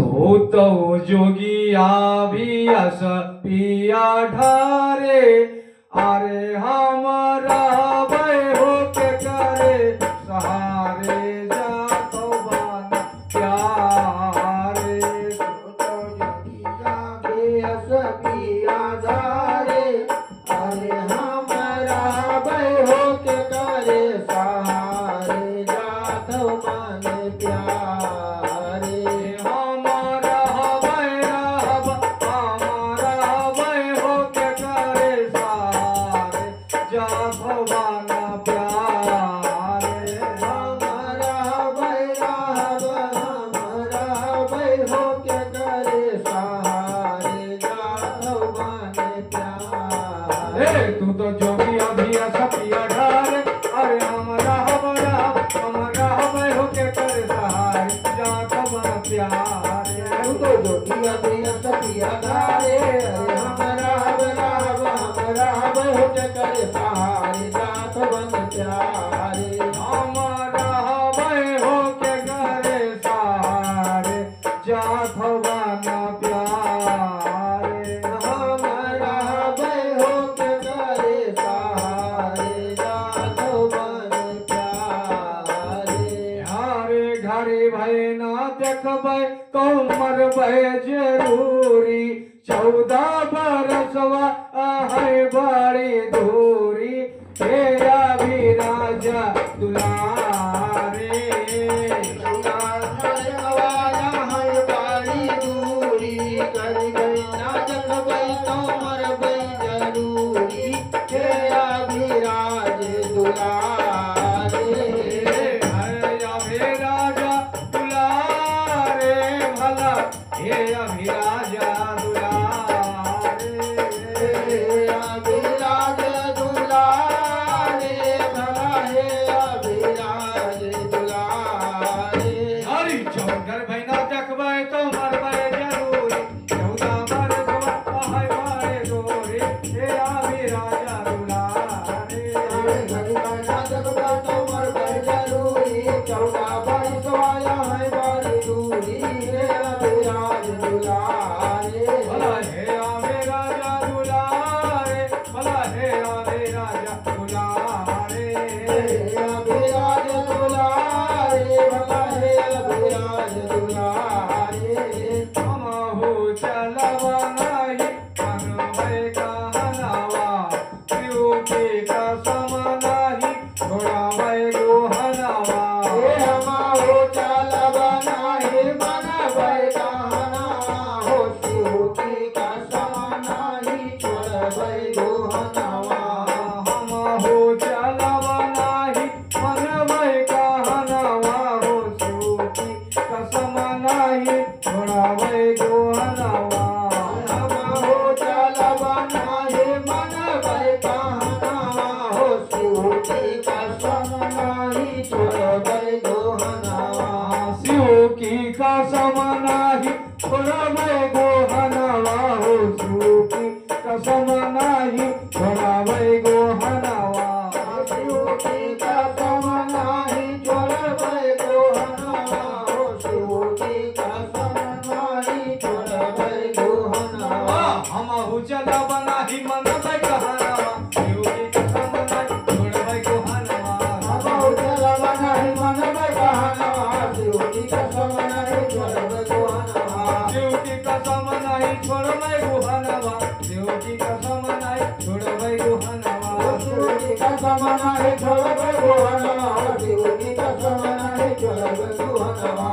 तो जोगिया भी अस पिया ढारे अरे हमारा भय हो के करे सहारे जातो बन प्यारे तो जोगिया भी अस पिया ढारे अरे हमारा भय हो के करे सहारे जातो बन प्यारे तू तो जोगी अभी सपिया ढार अरे हमारा भय हो के करे सहारे जात बन प्यारे तू तो जोगी अभी सपिया ढारे अरे हमारा भय हो के करे सहारे जात बन प्यारे हमारा भय हो के करे सहारे जात बन प्यारे हमारा भय हो के करे सहारे जात बन प्यारे हारे घरे भय ना देखबै तो मरबै जरूरी 14 बरसवा है बड़ी दूरी हे अभी राजा दुलारे हे अभिराजा दुलारे अभिराज दुलारे भला हे अभिराज दुलारे हरि चौधर भैना देखबै तो मरबै जरूरी 14 बरसवा है बड़े दूरी हे अभिराजा दुलारे घड़ी बना जगबा तो मरबै जरूरी 14 बरसवा है बड़ी दूरी हे अभिराज दुलारे भला हे अभिराजा दुलारे भला हे अभिराजा दुलारे अभिराज दुलारे भला हे अभिराज दुलारे हमहु चलवा नहीं मनबै कहनवा क्यों के कसम नहीं छोड़बै गोहनवा हमारो चलबा नाही मनबै कहना हो शिव की कसम नाही छोड़बै गोहनवा हमहु चलवा नहीं मनबै कहनवा हो शिव की कसम नहीं छोड़बै गोहनवा हमारो चलबा नाही मनबै कहना हो शिव की कसम नाही छोड़बै गोहनवा शिव की कसम नहीं छोड़बै गोहनवा हो शिव की कसम नहीं छोड़बै गोहनवा शिव की कसम नाही छोड़बै गोहनवा हो शिव की कसम नाही छोड़बै गोहनवा हमहु चलब नहीं मनबै कहनवा शिव की कसम नहीं छोड़बै गोहनवा हमारो चलबा नाही मनबै कहनवा शिव की कसम नाही छोड़बै गोहनवा शिव की कसम नहीं छोड़बै गोहनवा शिव की कसम नहीं छोड़बै गोहनवा शिव की कसम नाही छोड़बै गोहनवा शिव की कसम नाही छोड़बै गोहनवा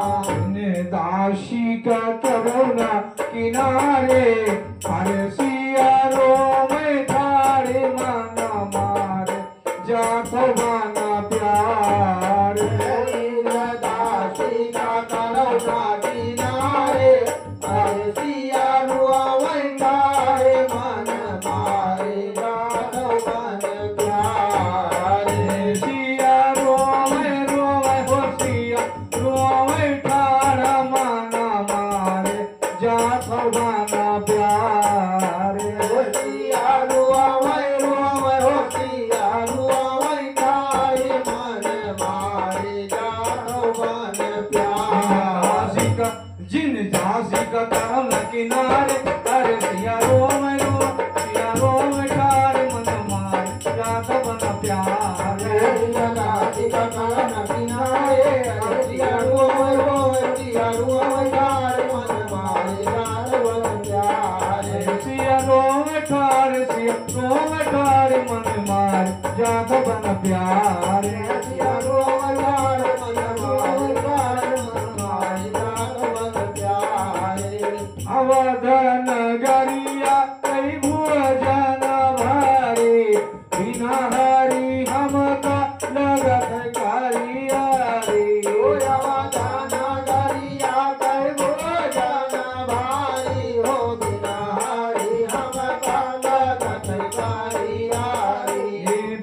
ने दासी का करुणा किनारे हरे सिया रो में थारे माना मारे जातो माना प्यार दासी का करुणा किनारे अरे सिया रुआ वैंगारे मन मारे जातो मन प्यारे सिया रोवे हो सिया रोवे ठाड़ा माना मारे जातो माना प्यार सिया झांसी का करम किनारे अरे सिया रोम ठार मन मार जात बन प्यार झांसी का करम किनारे अरे सिया रोम ठार मन मार जात बन प्यार सिया रोम ठार मन मार जात बन प्यार सिया रोम ठार मन मार जात बन प्यार अवधन गरिया कई भुवन भारी बिना हरि हमका लगत कारिया रे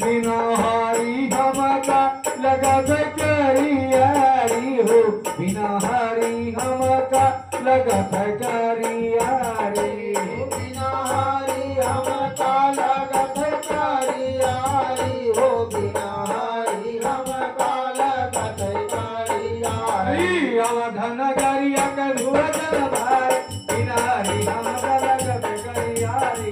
बिना हरि हमका लगत करियारी हो बिना हरि हमका लगत करियारी अवधन गरिया के भुवन भाई बिना हरि हमका लगत करियारी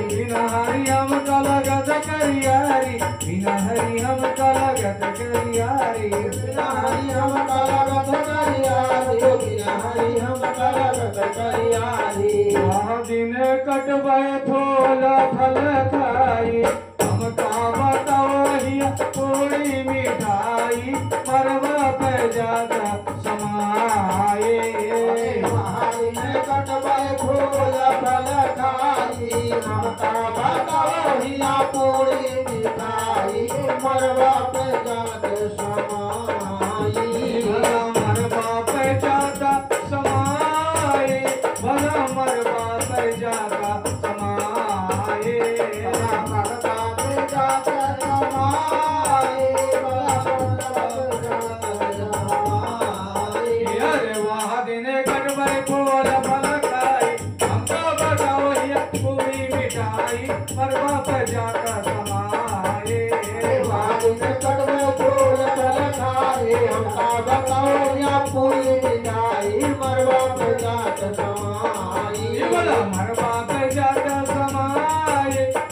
बिना हरि हमका लगत करियारी बिना हरि हमका लगत करियारी दिन कटबै फूल फल खाई हम का बताओ पूरी मिठाई मरवा